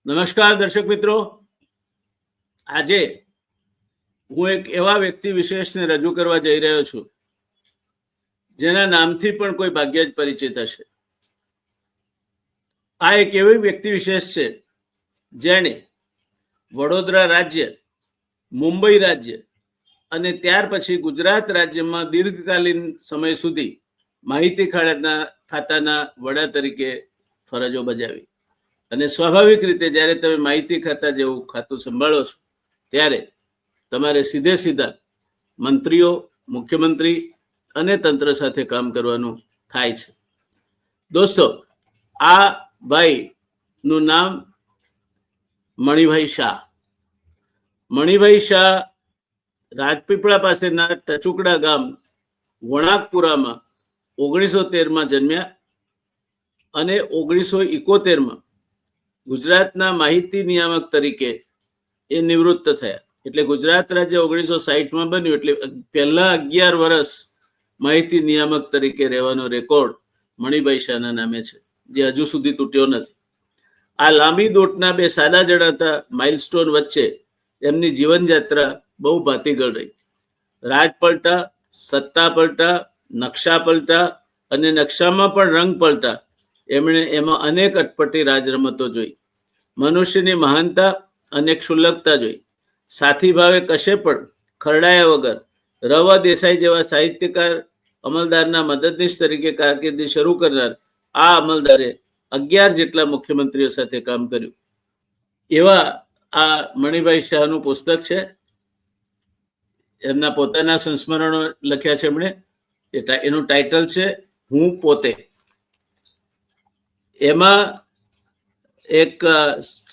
નમસ્કાર દર્શક મિત્રો, આજે હું એક એવા વ્યક્તિ વિશેષને રજૂ કરવા જઈ રહ્યો છું જેના નામથી પણ કોઈ ભાગ્યે જ પરિચિત હશે. આ એક એવી વ્યક્તિ વિશેષ છે જેણે વડોદરા રાજ્ય, મુંબઈ રાજ્ય અને ત્યાર પછી ગુજરાત રાજ્યમાં દીર્ઘકાલીન સમય સુધી માહિતી ખાતાના વડા તરીકે ફરજો બજાવી. અને સ્વાભાવિક રીતે જ્યારે તમે માહિતી ખાતા જેવું ખાતું સંભાળો છો ત્યારે તમારે સીધા મંત્રીઓ, મુખ્યમંત્રી અને તંત્ર સાથે કામ કરવાનું થાય છે. દોસ્તો, આ ભાઈનું નામ મણિભાઈ શાહ. મણિભાઈ શાહ રાજપીપળા પાસેના ટચુકડા ગામ વણાકપુરામાં 1913માં જન્મ્યા અને 1971માં ગુજરાતના માહિતી નિયામક તરીકે એ નિવૃત્ત થયા. એટલે ગુજરાત રાજ્ય 1960માં બન્યું, એટલે પહેલા 11 વર્ષ માહિતી નિયામક તરીકે રહેવાનો રેકોર્ડ મણિભાઈ શાહના નામે છે, જે હજુ સુધી તૂટ્યો નથી. આ લાંબી દોટના બે સાદા જણાતા માઇલસ્ટોન વચ્ચે એમની જીવનયાત્રા બહુ ભાતીગળ રહી. રાજ પલટા, સત્તા પલટા, નકશા પલટા અને નકશામાં પણ રંગ પલટા. એમણે એમાં અનેક અટપટી રાજરમતો જોઈ, મનુષ્યની મહાનતા અને ક્ષુલ્લકતા જોઈ. સાથી ભાવે કશે પણ ખરડાયા વગર રવા દેસાઈ જેવા સાહિત્યકાર અમલદારના મદદનીશ તરીકે કારકિર્દી શરૂ કરનાર આ અમલદારે 11 જેટલા મુખ્યમંત્રીઓ સાથે કામ કર્યું. એવા આ મણિભાઈ શાહનું પુસ્તક છે. એમના પોતાના સંસ્મરણો લખ્યા છે એમણે. એનું ટાઇટલ છે હું પોતે. એમાં એક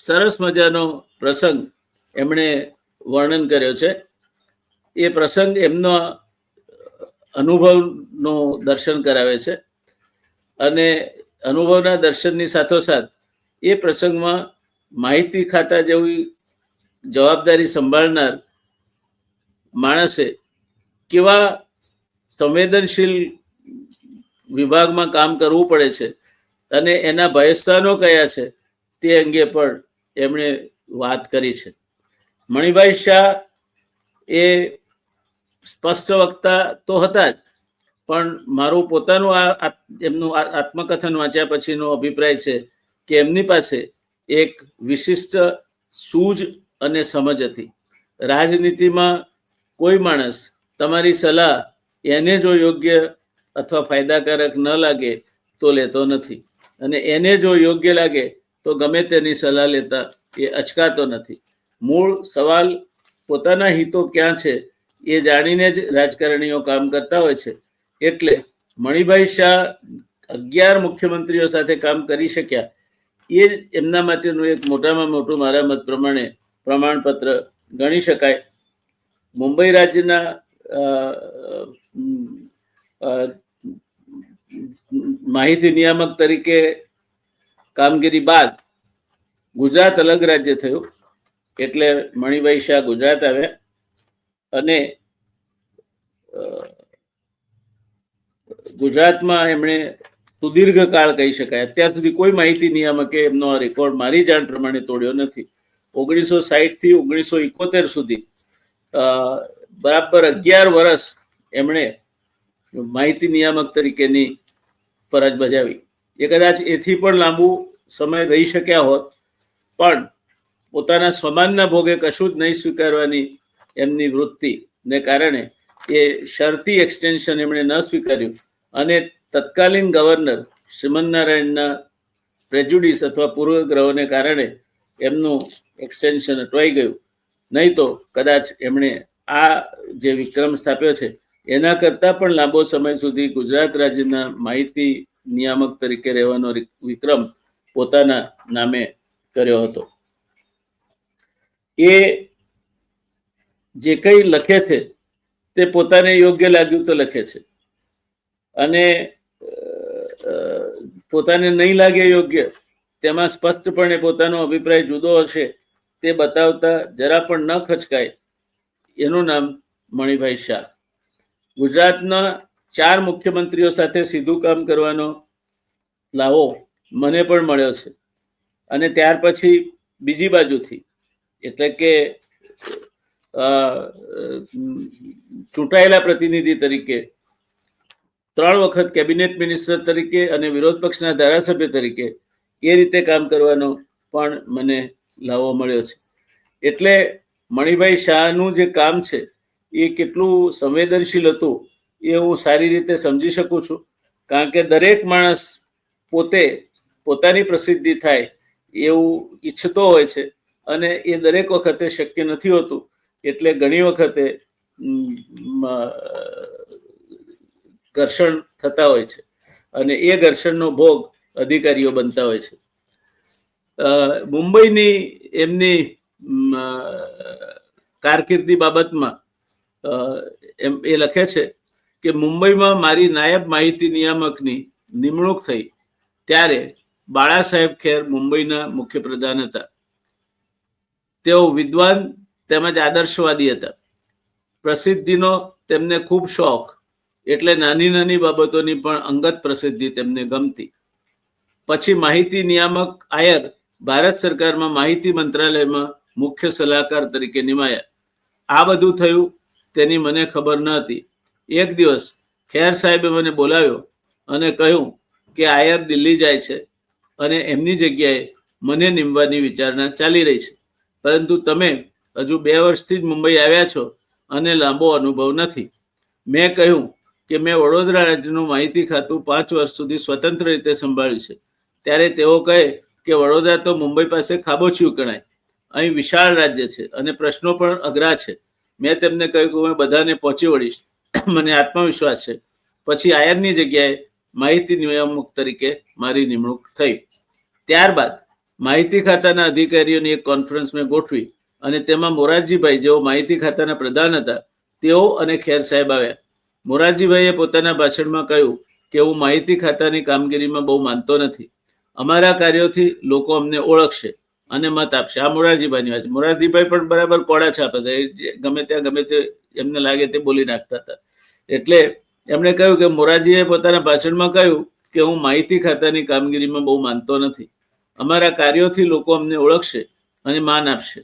સરસ મજાનો પ્રસંગ એમણે વર્ણન કર્યો છે. એ પ્રસંગ એમનો અનુભવનો દર્શન કરાવે છે અને અનુભવના દર્શનની સાથોસાથ એ પ્રસંગમાં માહિતી ખાતા જેવી જવાબદારી સંભાળનાર માણસે કેવા સંવેદનશીલ વિભાગમાં કામ કરવું પડે છે અને એના ભયસ્થાનો કયા છે તે અંગે પણ એમણે વાત કરી છે. મણિભાઈ શાહ એ સ્પષ્ટ વક્તા તો હતા જ, પણ મારું પોતાનું એમનું આત્મકથન વાંચ્યા પછીનો અભિપ્રાય છે કે એમની પાસે એક વિશિષ્ટ સૂઝ અને સમજ હતી. રાજનીતિમાં કોઈ માણસ તમારી સલાહ એને જો યોગ્ય અથવા ફાયદાકારક ન લાગે તો લેતો નથી, અને એને જો યોગ્ય લાગે તો ગમે તેની સલાહ લેતા એ અચકાતો નથી. મૂળ સવાલ પોતાના હિતો ક્યાં છે એ જાણીને જ રાજકારણીઓ કામ કરતા હોય છે. એટલે મણિભાઈ શાહ 11 મુખ્યમંત્રીઓ સાથે કામ કરી શક્યા એ એમના માટેનું એક મોટામાં મોટું મારા મત પ્રમાણે પ્રમાણપત્ર ગણી શકાય. મુંબઈ રાજ્યના માહિતી નિયામક તરીકે કામગીરી બાદ ગુજરાત અલગ રાજ્ય થયું. એટલે મણિભાઈ શાહ ગુજરાત આવ્યા અને ગુજરાતમાં એમણે સુદીર્ઘ કાળ કહી શકાય, અત્યાર સુધી કોઈ માહિતી નિયામકે એમનો આ રેકોર્ડ મારી જાણ પ્રમાણે તોડ્યો નથી. 1960 થી 1971 સુધી બરાબર 11 વર્ષ એમણે માહિતી નિયામક તરીકેની ફરજ બજાવી. એ કદાચ એથી પણ લાંબુ સમય રહી શક્યા હોત, પણ પોતાના સ્વમાનના ભોગે કશું જ નહીં સ્વીકારવાની એમની વૃત્તિને કારણે એ શરતી એક્સટેન્શન એમણે ન સ્વીકાર્યું અને તત્કાલીન ગવર્નર શ્રીમન્નારાયણના પ્રેજ્યુડિસ અથવા પૂર્વગ્રહોને કારણે એમનું એક્સટેન્શન અટવાઈ ગયું. નહીં તો કદાચ એમણે આ જે વિક્રમ સ્થાપ્યો છે એના કરતાં પણ લાંબો સમય સુધી ગુજરાત રાજ્યના માહિતી નિયામક તરીકે રહેવાનો વિક્રમ પોતાના નામે કર્યો હતો. એ જે કંઈ લખે છે તે પોતાને યોગ્ય લાગ્યું તો લખે છે, અને પોતાને નહીં લાગે યોગ્ય તેમાં સ્પષ્ટપણે પોતાનો અભિપ્રાય જુદો હશે તે બતાવતા જરા પણ ન ખચકાય. એનું નામ મણિભાઈ શાહ. ગુજરાતના 4 મુખ્યમંત્રીઓ સાથે સીધું કામ કરવાનો લાવો મને પણ મળ્યો છે અને ત્યાર પછી બીજી બાજુથી એટલે કે ચૂંટાયેલા પ્રતિનિધિ તરીકે 3 વખત કેબિનેટ મિનિસ્ટર તરીકે અને વિરોધ પક્ષના ધારાસભ્ય તરીકે એ રીતે કામ કરવાનો પણ મને લાવો મળ્યો છે. એટલે મણિભાઈ શાહનું જે કામ છે એ કેટલું સંવેદનશીલ હતું એ હું સારી રીતે સમજી શકું છું, કારણ કે દરેક માણસ પોતે પોતાની પ્રસિદ્ધિ થાય એવું ઈચ્છતો હોય છે અને એ દરેક વખતે શક્ય નથી હોતું. એટલે ઘણી વખતે ઘર્ષણ થતા હોય છે અને એ ઘર્ષણનો ભોગ અધિકારીઓ બનતા હોય છે. મુંબઈની એમની કારકિર્દી બાબતમાં એ લખે છે કે મુંબઈમાં મારી નાયબ માહિતી નિયામકની નિમણૂક થઈ ત્યારે બાળા સાહેબ ખેર મુંબઈના મુખ્ય પ્રધાન હતા. તેઓ વિદ્વાન તેમજ આદર્શવાદી હતા. પ્રસિદ્ધિનો તેમને ખૂબ શોખ, એટલે નાની નાની બાબતોની પણ અંગત પ્રસિદ્ધિ તેમને ગમતી. પછી માહિતી નિયામક આયર ભારત સરકારમાં માહિતી મંત્રાલયમાં મુખ્ય સલાહકાર તરીકે નિમાયા. આ બધું થયું તેની મને ખબર ન હતી. એક દિવસ ખેર સાહેબે મને બોલાવ્યો અને કહ્યું કે આયર દિલ્હી જાય છે અને એમની જગ્યાએ મને નિમવાની વિચારણા ચાલી રહી છે, પરંતુ તમે હજુ 2 વર્ષથી જ મુંબઈ આવ્યા છો અને લાંબો અનુભવ નથી. મેં કહ્યું કે મેં વડોદરા રાજ્યનું માહિતી ખાતું 5 વર્ષ સુધી સ્વતંત્ર રીતે સંભાળ્યું છે. ત્યારે તેઓ કહે કે વડોદરા તો મુંબઈ પાસે ખાબોચિયું ગણાય, અહીં વિશાળ રાજ્ય છે અને પ્રશ્નો પણ અઘરા છે. મેં તેમને કહ્યું કે હું બધાને પહોંચી વળીશ, મને આત્મવિશ્વાસ છે. પછી આયરની જગ્યાએ માહિતી નિયામક તરીકે મારી નિમણૂક થઈ. ત્યારબાદ માહિતી ખાતાના અધિકારીઓની એક કોન્ફરન્સ મેં ગોઠવી અને તેમાં મોરારજીભાઈ, જેઓ માહિતી ખાતાના પ્રધાન હતા, તેઓ અને ખેર સાહેબ આવ્યા. મોરારજીભાઈએ પોતાના ભાષણમાં કહ્યું કે હું માહિતી ખાતાની કામગીરીમાં બહુ માનતો નથી. અમારા કાર્યોથી લોકો અમને ઓળખશે અને મત આપશે. આ મોરારજીભાઈની વાત છે. મોરારજીભાઈ પણ બરાબર પોળા છાપ હતા, ગમે ત્યાં ગમે તે એમને લાગે તે બોલી નાખતા હતા. એટલે એમણે કહ્યું કે મોરારજીએ પોતાના ભાષણમાં કહ્યું કે હું માહિતી ખાતાની કામગીરીમાં બહુ માનતો નથી. અમારા કાર્યોથી લોકો અમને ઓળખશે અને માન આપશે.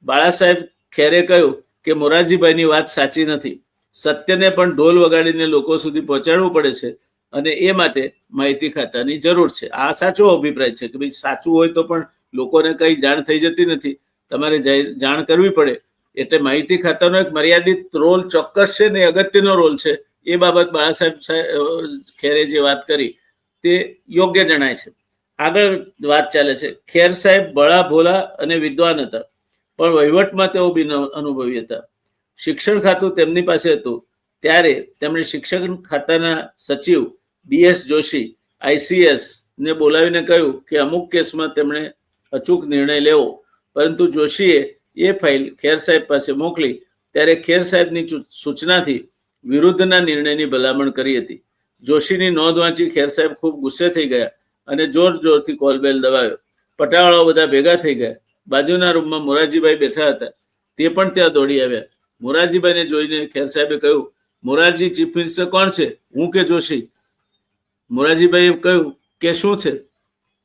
બાળા સાહેબ ખેરે કહ્યું કે મોરારજીભાઈની વાત સાચી નથી. સત્યને પણ ઢોલ વગાડીને લોકો સુધી પહોંચાડવું પડે છે અને એ માટે માહિતી ખાતાની જરૂર છે. આ સાચો અભિપ્રાય છે કે ભાઈ સાચું હોય તો પણ લોકોને કઈ જાણ થઈ જતી નથી, તમારે જાણ કરવી પડે. એટલે માહિતી ખાતાનો એક મર્યાદિત રોલ ચોક્કસ છે ને અગત્યનો રોલ છે. એ બાબત બાળા સાહેબ ખેરે જે વાત કરી તે યોગ્ય જણાય છે. આગળ વાત ચાલે છે. ખેર સાહેબ ભળા ભોલા અને વિદ્વાન હતા, પણ વહીવટમાં તેઓ બિન અનુભવી હતા. શિક્ષણ ખાતું તેમની પાસે હતું ત્યારે તેમણે શિક્ષણ ખાતાના સચિવ DS જોશી ICS ને બોલાવીને કહ્યું કે અમુક કેસમાં તેમણે અચૂક નિર્ણય લેવો, પરંતુ જોશીએ એ ફાઇલ ખેર સાહેબ પાસે મોકલી ત્યારે ખેર સાહેબની સૂચનાથી વિરુદ્ધના નિર્ણયની ભલામણ કરી હતી. જોશીની નોંધ વાંચી ખેર સાહેબ ખૂબ ગુસ્સે થઈ ગયા અને જોર જોરથી કોલબેલ દબાવ્યો. પટાવાળાઓ બધા ભેગા થઈ ગયા. બાજુના રૂમમાં મોરારજીભાઈ બેઠા હતા, તે પણ ત્યાં દોડી આવ્યા. મોરારજીભાઈને જોઈને ખેર સાહેબે કહ્યું, મોરારજી, ચીફ મિનિસ્ટર કોણ છે, હું કે જોશી? મોરારજીભાઈએ કહ્યું કે શું છે?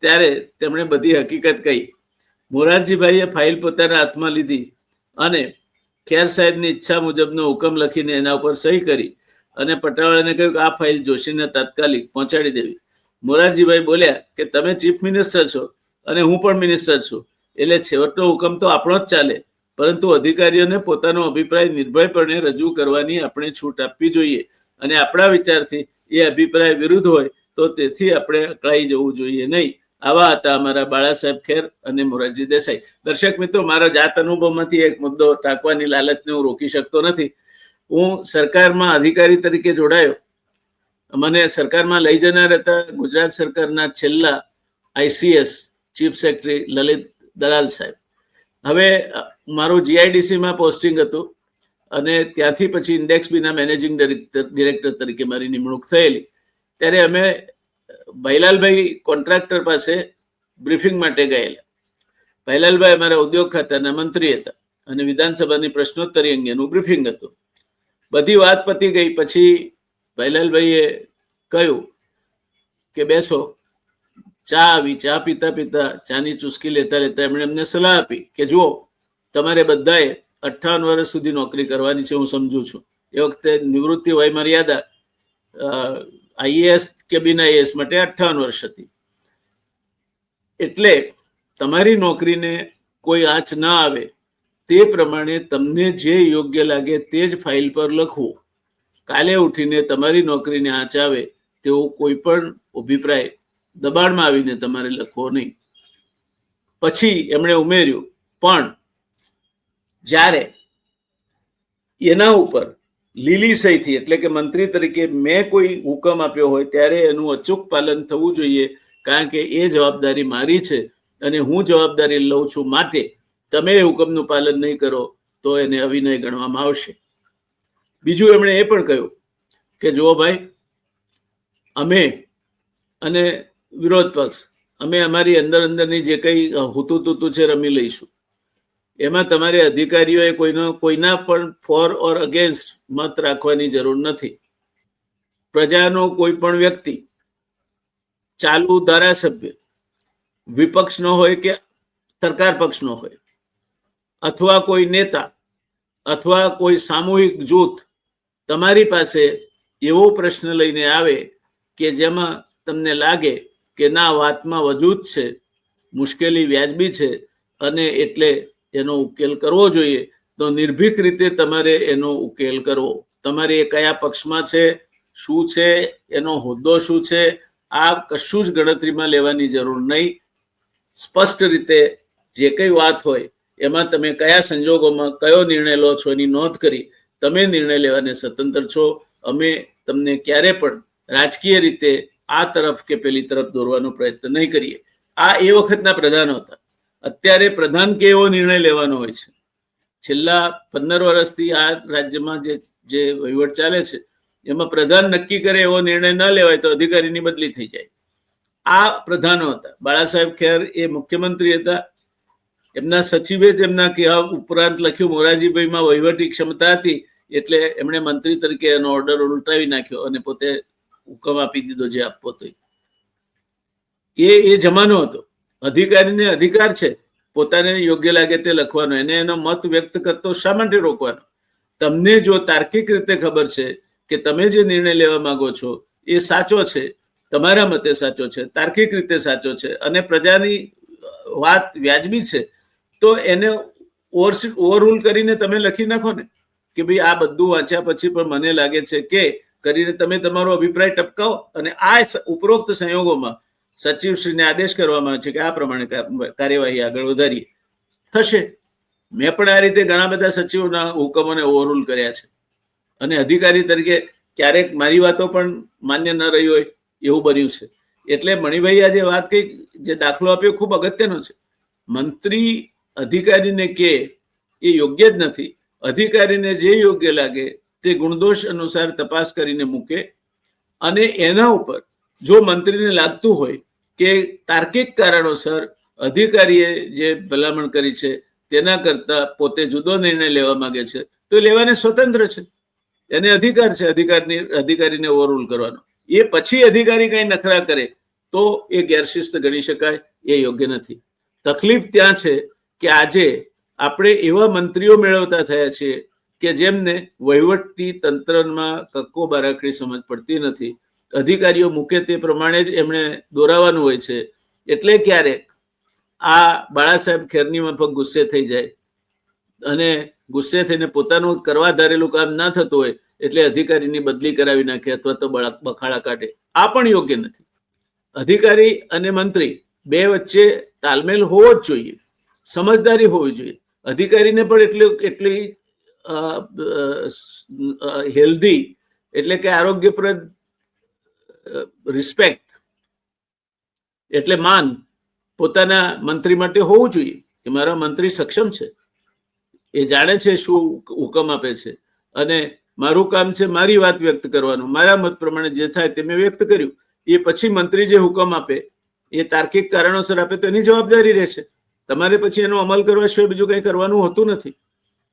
ત્યારે તેમણે બધી હકીકત કહી. મોરારજીભાઈએ ફાઇલ પોતાના હાથમાં લીધી અને ખેર સાહેબની ઈચ્છા મુજબનો હુકમ લખીને એના ઉપર સહી કરી અને પટાવાળાને કહ્યું કે આ ફાઇલ જોશીને તાત્કાલિક પહોંચાડી દેવી. મોરારજીભાઈ બોલ્યા કે તમે ચીફ મિનિસ્ટર છો અને હું પણ મિનિસ્ટર છું, એટલે છેવટનો હુકમ તો આપણો જ ચાલે, પરંતુ અધિકારીઓને પોતાનો અભિપ્રાય નિર્ભયપણે રજૂ કરવાની આપણે છૂટ આપવી જોઈએ અને આપણા વિચારથી એ અભિપ્રાય વિરુદ્ધ હોય તો તેથી આપણે અકળાઈ જવું જોઈએ નહીં. આવા હતા અમારા બાળા સાહેબ ખેર અને મોરારજી દેસાઈ. દર્શક મિત્રો, મારા જાત અનુભવમાંથી એક મુદ્દો ટાંકવાની લાલચને હું રોકી શકતો નથી. હું સરકારમાં અધિકારી તરીકે જોડાયો. મને સરકારમાં લઈ જનાર હતા ગુજરાત સરકારના છેલ્લા ICS ચીફ સેક્રેટરી લલિત દલાલ સાહેબ. હવે મારું GIDCમાં પોસ્ટિંગ હતું અને ત્યાંથી પછી ઇન્ડેક્સ બીના મેનેજિંગ ડિરેક્ટર તરીકે મારી નિમણૂક થયેલી. ત્યારે અમે ભૈલાલભાઈ કોન્ટ્રાક્ટર પાસે બ્રીફિંગ માટે ગયેલા. ભૈલાલભાઈ અમારા ઉદ્યોગ ખાતાના મંત્રી હતા અને વિધાનસભાની પ્રશ્નોત્તરી અંગેનું બ્રીફિંગ હતું. બધી વાત પતી ગઈ પછી ભૈલાલભાઈએ કહ્યું કે બેસો, ચા આવી, ચા પીતા પીતા, ચાની ચુસ્કી લેતા લેતા એમણે અમને સલાહ આપી કે જુઓ, તમારે બધાએ 58 વર્ષ સુધી નોકરી કરવાની છે, હું સમજુ છું. એ વખતે નિવૃત્તિ વય મર્યાદા આઈએએસ કે બિન આઈએએસ માટે 58 વર્ષ હતી. એટલે તમારી નોકરીને કોઈ આંચ ના આવે તે પ્રમાણે તમને જે યોગ્ય લાગે તે જ ફાઇલ પર લખવું. કાલે ઉઠીને તમારી નોકરીને આંચ આવે તેવો કોઈ પણ અભિપ્રાય દબાણમાં આવીને તમારે લખવો નહીં. પછી એમણે ઉમેર્યું, પણ જ્યારે એના ઉપર લીલી સહીથી, એટલે કે મંત્રી તરીકે મેં કોઈ હુકમ આપ્યો હોય ત્યારે એનું અચૂક પાલન થવું જોઈએ, કારણ કે એ જવાબદારી મારી છે અને હું જવાબદારી લઉં છું. માટે તમે એ હુકમનું પાલન નહીં કરો તો એને અવિનય ગણવામાં આવશે. બીજું એમણે એ પણ કહ્યું કે જુઓ ભાઈ, અમે અને વિરોધ પક્ષ અમે અમારી અંદર અંદરની જે કંઈ હુતું તૂતું છે રમી લઈશું. એમાં તમારે અધિકારીઓએ કોઈના પણ ફોર ઓર અગેન્સ્ટ મત રાખવાની જરૂર નથી. પ્રજાનો કોઈ પણ વ્યક્તિ, ચાલુ ધારાસભ્ય, વિપક્ષનો હોય કે સરકાર પક્ષનો હોય, અથવા કોઈ નેતા અથવા કોઈ સામૂહિક જૂથ તમારી પાસે એવો પ્રશ્ન લઈને આવે કે જેમાં તમને લાગે કે ના, વાતમાં વજૂદ છે, મુશ્કેલી વ્યાજબી છે અને એટલે એનો ઉકેલ કરવો જોઈએ, તો નિર્ભીક રીતે તમારે એનો ઉકેલ કરવો. તમારે એ કયા પક્ષમાં છે, શું છે, એનો હોદ્દો શું છે, આ કશું જ ગણતરીમાં લેવાની જરૂર નહીં. સ્પષ્ટ રીતે જે કઈ વાત હોય એમાં તમે કયા સંજોગોમાં કયો નિર્ણય લો છો એની નોંધ કરી તમે નિર્ણય લેવાને સ્વતંત્ર છો. અમે તમને ક્યારે પણ રાજકીય રીતે આ તરફ કે પેલી તરફ દોરવાનો પ્રયત્ન નહીં કરીએ. આ એ વખતના પ્રધાનો હતા. અત્યારે પ્રધાન કે એવો નિર્ણય લેવાનો હોય છે. છેલ્લા 15 વર્ષથી આ રાજ્યમાં જે વહીવટ ચાલે છે એમાં પ્રધાન નક્કી કરે એવો નિર્ણય ન લેવાય તો અધિકારીની બદલી થઈ જાય. આ પ્રધાનો હતા. બાળાસાહેબ ખેર એ મુખ્યમંત્રી હતા. એમના સચિવે જ એમના કહેવા ઉપરાંત લખ્યું, મોરારજીભાઈમાં વહીવટી ક્ષમતા હતી એટલે એમણે મંત્રી તરીકે એનો ઓર્ડર ઉલટાવી નાખ્યો અને પોતે હુકમ આપી દીધો જે આપવો હતો. એ જમાનો હતો. અધિકારીને અધિકાર છે પોતાને યોગ્ય લાગે તે લખવાનો, એને એનો મત વ્યક્ત કરતો શા માટે રોકવાનો? તમને જો તાર્કિક રીતે ખબર છે કે તમે જે નિર્ણય લેવા માંગો છો એ સાચો છે, તમારા મતે સાચો છે, તાર્કિક રીતે સાચો છે અને પ્રજાની વાત વ્યાજબી છે, તો એને ઓવરરૂલ કરીને તમે લખી નાખો ને કે ભાઈ આ બધું વાંચ્યા પછી પણ મને લાગે છે કે કરીને તમે તમારો અભિપ્રાય ટપકાવો અને આ ઉપરોક્ત સંયોગોમાં સચિવશ્રીને આદેશ કરવામાં આવે છે કે આ પ્રમાણે કાર્યવાહી આગળ વધારીએ, થશે. મેં પણ આ રીતે ઘણા બધા સચિવોના હુકમોને ઓવરરૂલ કર્યા છે અને અધિકારી તરીકે ક્યારેક મારી વાતો પણ માન્ય ન રહી હોય એવું બન્યું છે. એટલે મણિભાઈ આ જે વાત કહી, જે દાખલો આપ્યો ખૂબ અગત્યનો છે. મંત્રી અધિકારીને કે એ યોગ્ય જ નથી. અધિકારીને જે યોગ્ય લાગે તે ગુણદોષ અનુસાર તપાસ કરીને મૂકે અને એના ઉપર જો મંત્રીને લાગતું હોય કે તાર્કિક કારણોસર અધિકારીએ જે ભલામણ કરી છે તેના કરતા પોતે જુદો નિર્ણય લેવા માંગે છે તો લેવાને સ્વતંત્ર છે. એને અધિકાર છે અધિકારીને ઓવરરૂલ કરવાનો. એ પછી અધિકારી કઈ નખરા કરે તો એ ગેરશિસ્ત ગણી શકાય, એ યોગ્ય નથી. તકલીફ ત્યાં છે કે આજે આપણે એવા મંત્રીઓ મેળવતા થયા છીએ કે જેમને વહીવટી તંત્રમાં કક્કો બારાખડી સમજ પડતી નથી. અધિકારીઓ મૂકે તે પ્રમાણે જ એમણે દોરાવાનું હોય છે. એટલે ક્યારેક આ બાળાસાહેબ ખેરની માફક ગુસ્સે થઈ જાય અને ગુસ્સે થઈને પોતાનું કરવા ધારેલું કામ ના થતું હોય એટલે અધિકારીની બદલી કરાવી નાખે અથવા તો બખાડા કાઢે. આ પણ યોગ્ય નથી. અધિકારી અને મંત્રી બે વચ્ચે તાલમેલ હોવો જ જોઈએ, સમજદારી હોવી જોઈએ. અધિકારીને પણ એટલી હેલ્ધી એટલે કે આરોગ્યપ્રદ રિસ્પેક્ટ એટલે માન પોતાના મંત્રી માટે હોવું જોઈએ કે મારા મંત્રી સક્ષમ છે, એ જાણે છે શું હુકમ આપે છે અને મારું કામ છે મારી વાત વ્યક્ત કરવાનું, મારા મત પ્રમાણે જે થાય તે મેં વ્યક્ત કર્યું. એ પછી મંત્રી જે હુકમ આપે એ તાર્કિક કારણોસર આપે તો એની જવાબદારી રહેશે. તમારે પછી એનો અમલ કરવા સિવાય બીજું કંઈ કરવાનું હોતું નથી.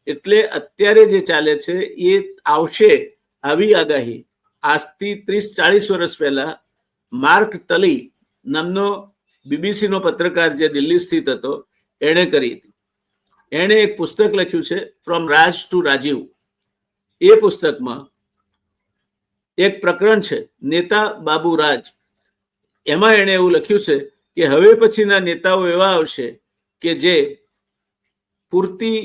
એટલે અત્યારે જે ચાલે છે એ આવશે આવી આગાહી આજથી 30-40 વર્ષ પહેલા માર્ક ટલી નામનો BBC નો પત્રકાર જે દિલ્હી સ્થિત હતો એણે કરી હતી. એણે એક પુસ્તક લખ્યું છે ફ્રોમ રાજ ટુ રાજીવ. એ પુસ્તકમાં એક પ્રકરણ છે નેતા બાબુ રાજ. એમાં એણે એવું લખ્યું છે કે હવે પછીના નેતાઓ એવા આવશે કે જે પૂરતી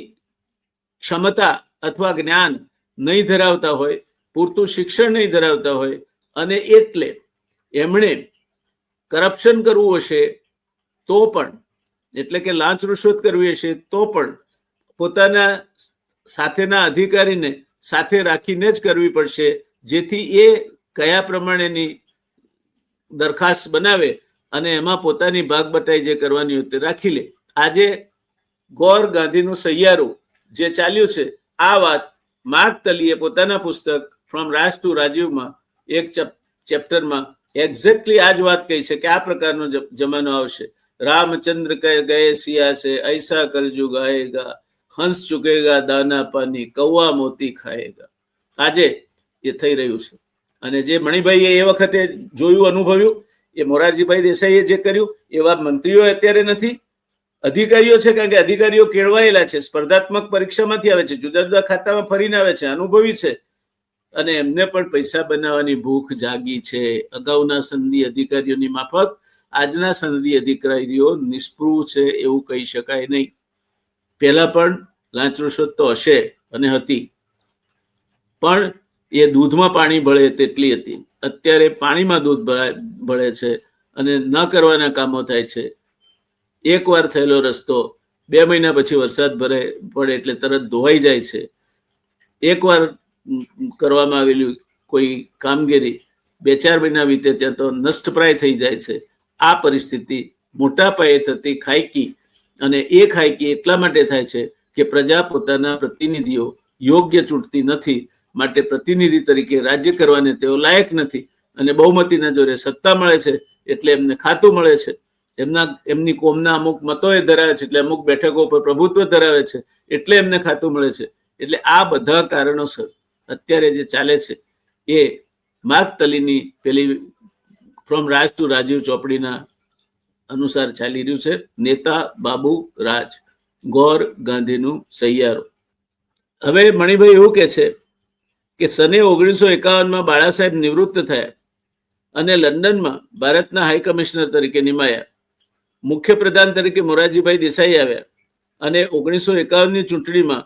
ક્ષમતા અથવા જ્ઞાન નહીં ધરાવતા હોય, પૂરતું શિક્ષણ નહીં ધરાવતા હોય, અને એટલે એમણે કરપ્શન કરવું હશે તો પણ, એટલે કે લાંચ રૂશ્વત કરવી હશે તો પણ પોતાના સાથેના અધિકારીને સાથે રાખીને જ કરવી પડશે, જેથી એ કયા પ્રમાણેની દરખાસ્ત બનાવે અને એમાં પોતાની ભાગ બટાઈ જે કરવાની હોય તે રાખી લે. આજે ગોર ગાંધીનું સહિયારું જે ચાલ્યું છે, આ વાત માર્ક તલીએ પોતાના પુસ્તક ફ્રોમ રાજ ટુ રાજીવમાં એક ચેપ્ટરમાં એક્ઝેક્ટલી આ જ વાત કહી છે કે આ પ્રકારનો જમાનો આવશે. રામચંદ્ર કહે ગયે સિયા સે ऐसा कलयुग आएगा, હંસ ચૂકેગા દાના પાની, કૌવા મોતી ખાએગા. આજે એ થઈ રહ્યું છે. અને જે મણિભાઈએ એ વખતે જોયું, અનુભવ્યું, એ મોરારજીભાઈ દેસાઈએ જે કર્યું, એવા મંત્રીઓ અત્યારે નથી. અધિકારીઓ છે, કારણ કે અધિકારીઓ કેળવાયેલા છે, સ્પર્ધાત્મક પરીક્ષામાંથી આવે છે, જુદા જુદા ખાતામાં ફરીને આવે છે, અનુભવી છે, અને એમને પણ પૈસા બનાવવાની ભૂખ જાગી છે. અગાઉના સનદી અધિકારીઓની માફક આજના સનદી અધિકારીઓ નિષ્પૃહ છે એવું કહી શકાય નહીં. પહેલા પણ લાંચ રૂશ્વત તો હશે અને હતી, પણ એ દૂધમાં પાણી ભળે તેટલી હતી. અત્યારે પાણીમાં દૂધ ભળે છે અને ન કરવાના કામો થાય છે. એકવાર થયેલો રસ્તો 2 મહિના પછી વરસાદ પડે એટલે તરત ધોવાઈ જાય છે. એકવાર કરવામાં આવેલી કોઈ કામગીરી 2-4 મહિના વીતે ત્યાં તો નષ્ટપ્રાય થઈ જાય છે. આ પરિસ્થિતિ મોટા પાયે થતી ખાયકી, અને એ ખાયકી એટલા માટે થાય છે કે પ્રજા પોતાના પ્રતિનિધિઓ યોગ્ય ચૂંટતી નથી, માટે પ્રતિનિધિ તરીકે રાજ્ય કરવાને તેઓ લાયક નથી. અને બહુમતીના જોરે સત્તા મળે છે એટલે એમને ખાતું મળે છે. એમની કોમના અમુક મતો એ ધરાવે છે, એટલે અમુક બેઠકો પર પ્રભુત્વ ધરાવે છે, એટલે એમને ખાતું મળે છે. એટલે આ બધા કારણોસર અત્યારે જે ચાલે છે એ માર્ક તલીની પેલી ફ્રોમ રાજ ટુ રાજીવ ચોપડીના અનુસાર ચાલી રહ્યું છે. નેતા બાબુ રાજ, ગોર ગાંધીનું સહિયારો. હવે મણિભાઈ એવું કે છે કે સને 1951માં બાળા સાહેબ નિવૃત્ત થયા અને લંડનમાં ભારતના હાઈ કમિશનર તરીકે નિમાયા. મુખ્યપ્રધાન તરીકે મોરારજીભાઈ દેસાઈ આવ્યા અને 1951ની ચૂંટણીમાં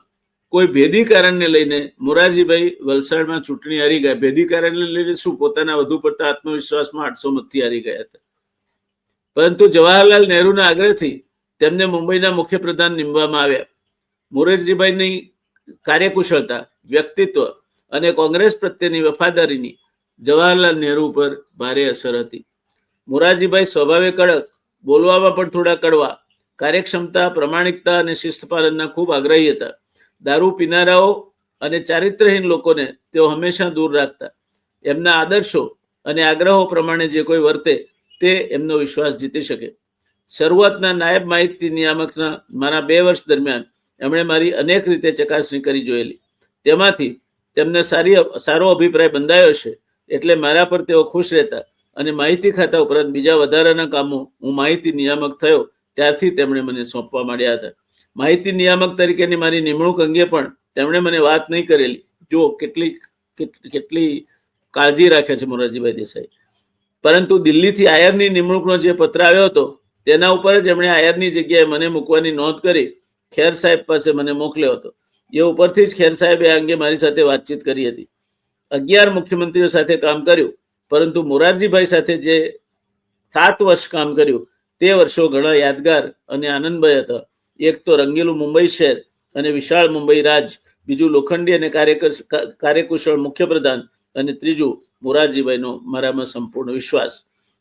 કોઈ ભેદી કારણને લઈને મોરારજીભાઈ વલસાડમાં ચૂંટણી હારી ગયા. ભેદી કારણને લઈને શું, પોતાના વધુ પડતા આત્મવિશ્વાસમાં 800 મતથી હારી ગયા હતા. પરંતુ જવાહરલાલ નહેરુના આગ્રહથી તેમને મુંબઈના મુખ્યપ્રધાન નીમવામાં આવ્યા. મોરારજીભાઈની કાર્યકુશળતા, વ્યક્તિત્વ અને કોંગ્રેસ પ્રત્યેની વફાદારીની જવાહરલાલ નહેરુ પર ભારે અસર હતી. મોરારજીભાઈ સ્વભાવે કડક, બોલવામાં પણ થોડા કડવા, કાર્યક્ષમતા, પ્રમાણિકતા અને શિસ્તપાલનના ખૂબ આગ્રહી હતા. દારૂ પીનારાઓ અને ચારિત્રહીન લોકોને તેઓ હંમેશા દૂર રાખતા. એમના આદર્શો અને આગ્રહો પ્રમાણે જે કોઈ વર્તે તે એમનો વિશ્વાસ જીતી શકે. શરૂઆતના નાયબ માહિતી નિયામકના મારા 2 વર્ષ દરમિયાન એમણે મારી અનેક રીતે ચકાસણી કરી જોયેલી. તેમાંથી તેમને સારો અભિપ્રાય બંધાયો છે, એટલે મારા પર તેઓ ખુશ રહેતા. અને માહિતી ખાતા ઉપરાંત બીજા વધારાના કામો હું માહિતી નિયામક થયો ત્યારથી તેમણે મને સોંપવા માંડ્યા હતા. માહિતી નિયામક તરીકેની મારી નિમણૂક અંગે પણ તેમણે મને વાત નહીં કરેલી. જો કેટલી કાળજી રાખે છે મોરારજીભાઈ દેસાઈ. પરંતુ દિલ્હીથી આયરની નિમણૂકનો જે પત્ર આવ્યો હતો તેના ઉપર જ એમણે આયરની જગ્યાએ મને મૂકવાની નોંધ કરી ખેર સાહેબ પાસે મને મોકલ્યો હતો. એ ઉપરથી જ ખેર સાહેબે આ અંગે મારી સાથે વાતચીત કરી હતી. 11 મુખ્યમંત્રીઓ સાથે કામ કર્યું, પરંતુ મોરારજીભાઈ સાથે જે 7 વર્ષ કામ કર્યું તે વર્ષો ઘણા યાદગાર અને આનંદમય હતા. એક તો રંગીલું મુંબઈ શહેર અને વિશાળ મુંબઈ રાજ, બીજું લોખંડી અને કાર્યકુશળ મુખ્યપ્રધાન, અને ત્રીજું મોરારજીભાઈનો મારામાં સંપૂર્ણ વિશ્વાસ.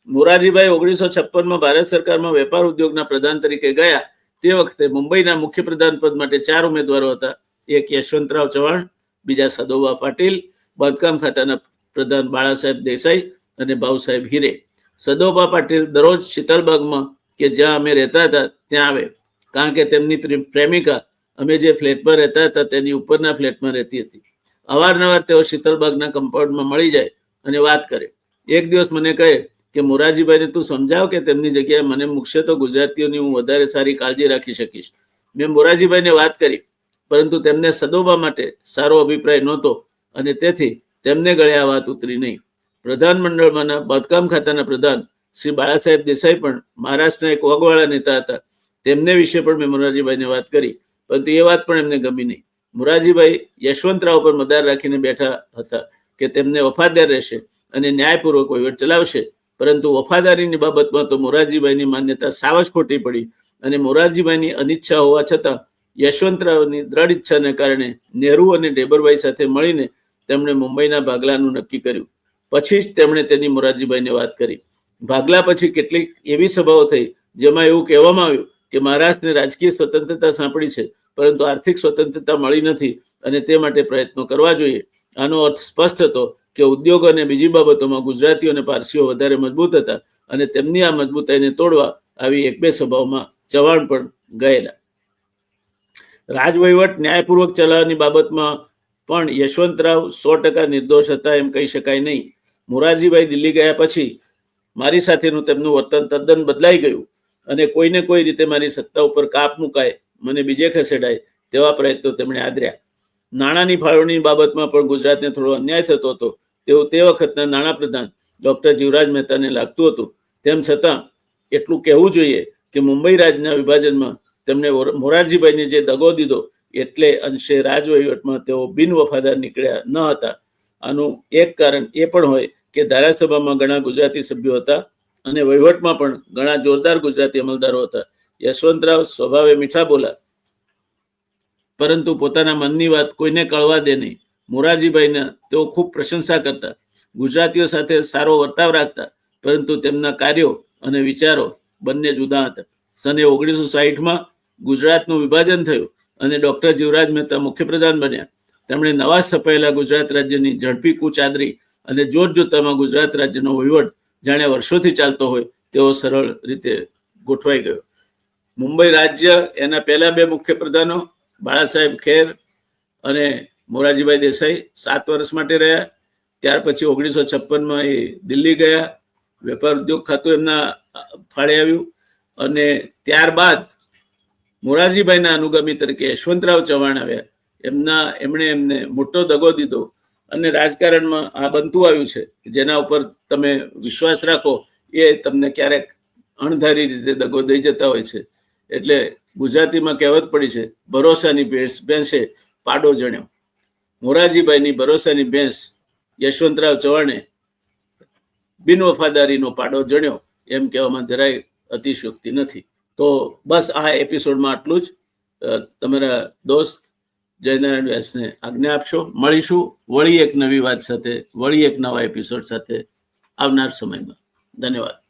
મોરારજીભાઈ 1956માં ભારત સરકારમાં વેપાર ઉદ્યોગના પ્રધાન તરીકે ગયા. તે વખતે મુંબઈના મુખ્યપ્રધાન પદ માટે 4 ઉમેદવારો હતા. એક યશવંતરાવ ચૌહાણ, બીજા સદોબા પાટીલ, બાંધકામ ખાતાના પ્રધાન બાળા સાહેબ દેસાઈ અને ભાઉસાહેબ હિરે. સદોબા પાટીલ દરરોજ શીતલબાગમાં કે જ્યાં અમે રહેતા હતા ત્યાં આવે, કારણ કે તેમની પ્રેમિકા અમે જે ફ્લેટમાં રહેતા હતા તેની ઉપરના ફ્લેટમાં રહેતી હતી. અવારનવાર તેઓ શીતલબાગના કમ્પાઉન્ડમાં મળી જાય અને વાત કરે. એક દિવસ મને કહે કે મોરારજીભાઈને તું સમજાવ કે તેમની જગ્યાએ મને મૂકશે તો ગુજરાતીઓની હું વધારે સારી કાળજી રાખી શકીશ. મેં મોરારજીભાઈને વાત કરી, પરંતુ તેમને સદોબા માટે સારો અભિપ્રાય નહોતો અને તેથી તેમને ગળે આ વાત ઉતરી નહીં. પ્રધાનમંડળમાંના બાંધકામ ખાતાના પ્રધાન શ્રી બાળાસાહેબ દેસાઈ પણ મહારાષ્ટ્રના એક વગવાળા નેતા હતા. તેમને વિશે પણ મેં મોરારજીભાઈને વાત કરી, પરંતુ એ વાત પણ એમને ગમી નહીં. મોરારજીભાઈ યશવંતરાવ પર મદાર રાખીને બેઠા હતા કે તેમને વફાદાર રહેશે અને ન્યાયપૂર્વક વહીવટ ચલાવશે, પરંતુ વફાદારીની બાબતમાં તો મોરારજીભાઈની માન્યતા સાવ જ ખોટી પડી અને મોરારજીભાઈની અનિચ્છા હોવા છતાં યશવંતરાવની દ્રઢ ઈચ્છાને કારણે નહેરુ અને ડેબરભાઈ સાથે મળીને તેમણે મુંબઈના ભાગલાનું નક્કી કર્યું. પછી જ તેમણે તેની મોરારજીભાઈને વાત કરી. ભાગલા પછી કેટલીક એવી સભાઓ થઈ જેમાં એવું કહેવામાં આવ્યું કે મહારાષ્ટ્રને રાજકીય સ્વતંત્રતા સાંપડી છે, પરંતુ આર્થિક સ્વતંત્રતા મળી નથી અને તે માટે પ્રયત્નો કરવા જોઈએ. આનો અર્થ સ્પષ્ટ હતો કે ઉદ્યોગો અને બીજી બાબતોમાં ગુજરાતીઓ અને પારસીઓ વધારે મજબૂત હતા અને તેમની આ મજબૂતાઈને તોડવા આવી એક બે સભાઓમાં ચવાણ પણ ગયેલા. રાજવહીવટ ન્યાયપૂર્વક ચલાવવાની બાબતમાં પણ યશવંતરાવ 100% નિર્દોષ હતા એમ કહી શકાય નહીં. મોરારજીભાઈ દિલ્હી ગયા પછી મારી સાથેનું તેમનું વર્તન તદ્દન બદલાઈ ગયું અને કોઈને કોઈ રીતે મારી સત્તા ઉપર કાપ મુકાય, મને બીજે ખસેડાય તેવા પ્રયત્નો તેમણે આદર્યા. નાણાંની ફાળવણીની બાબતમાં પણ ગુજરાતને થોડો અન્યાય થતો હતો તેવું તે વખતના નાણાપ્રધાન ડોક્ટર જીવરાજ મહેતાને લાગતું હતું. તેમ છતાં એટલું કહેવું જોઈએ કે મુંબઈ રાજના વિભાજનમાં તેમણે મોરારજીભાઈને જે દગો દીધો એટલે અંશે રાજવહીવટમાં તેઓ બિનવફાદાર નીકળ્યા ન હતા. આનું એક કારણ એ પણ હોય કે ધારાસભામાં ઘણા ગુજરાતી સભ્યો હતા અને વહીવટમાં પણ ઘણા જોરદાર ગુજરાતી અમલદારો હતા. યશવંતરાવ સ્વભાવે મીઠા બોલા, પરંતુ પોતાના મનની વાત કોઈને કળવા દે નહીં. મોરારજીભાઈના તેઓ ખૂબ પ્રશંસા કરતા, ગુજરાતીઓ સાથે સારો વર્તાવ રાખતા, પરંતુ તેમના કાર્યો અને વિચારો બંને જુદા હતા. સને 1960માં ગુજરાતનું વિભાજન થયું અને ડોક્ટર જીવરાજ મહેતા મુખ્યપ્રધાન બન્યા. તેમણે નવા સ્થપાયેલા ગુજરાત રાજ્યની ઝડપી કૂચ આદરી અને જોતજોતામાં ગુજરાત રાજ્યનો વહીવટ જાણે વર્ષોથી ચાલતો હોય તેવો સરળ રીતે ગોઠવાઈ ગયો. મુંબઈ રાજ્ય એના પહેલા બે મુખ્યપ્રધાનો બાળાસાહેબ ખેર અને મોરારજીભાઈ દેસાઈ 7 વર્ષ માટે રહ્યા. ત્યાર પછી 1956માં એ દિલ્હી ગયા. વેપાર ઉદ્યોગ ખાતું એમના ફાળે આવ્યું અને ત્યારબાદ મોરારજીભાઈના અનુગામી તરીકે યશવંતરાવ ચવાણ આવ્યા. એમણે એમને મોટો દગો દીધો અને રાજકારણમાં આ બનતું આવ્યું છે જેના ઉપર તમે વિશ્વાસ રાખો એ તમને ક્યારેક અણધારી રીતે દગો દઈ જતા હોય છે. એટલે ગુજરાતીમાં કહેવત પડી છે, ભરોસાની ભેંસે પાડો જણ્યો. મોરારજીભાઈની ભરોસાની ભેંસ યશવંતરાવ ચવાણે બિનવફાદારીનો પાડો જણ્યો એમ કહેવામાં જરાય અતિશયોક્તિ નથી. તો બસ આ એપિસોડમાં આટલું જ. તમારા દોસ્ત જયનારાયણ વ્યાસને આજ્ઞા આપશો. મળીશું વળી એક નવી વાત સાથે, વળી એક નવા એપિસોડ સાથે આવનાર સમયમાં. ધન્યવાદ.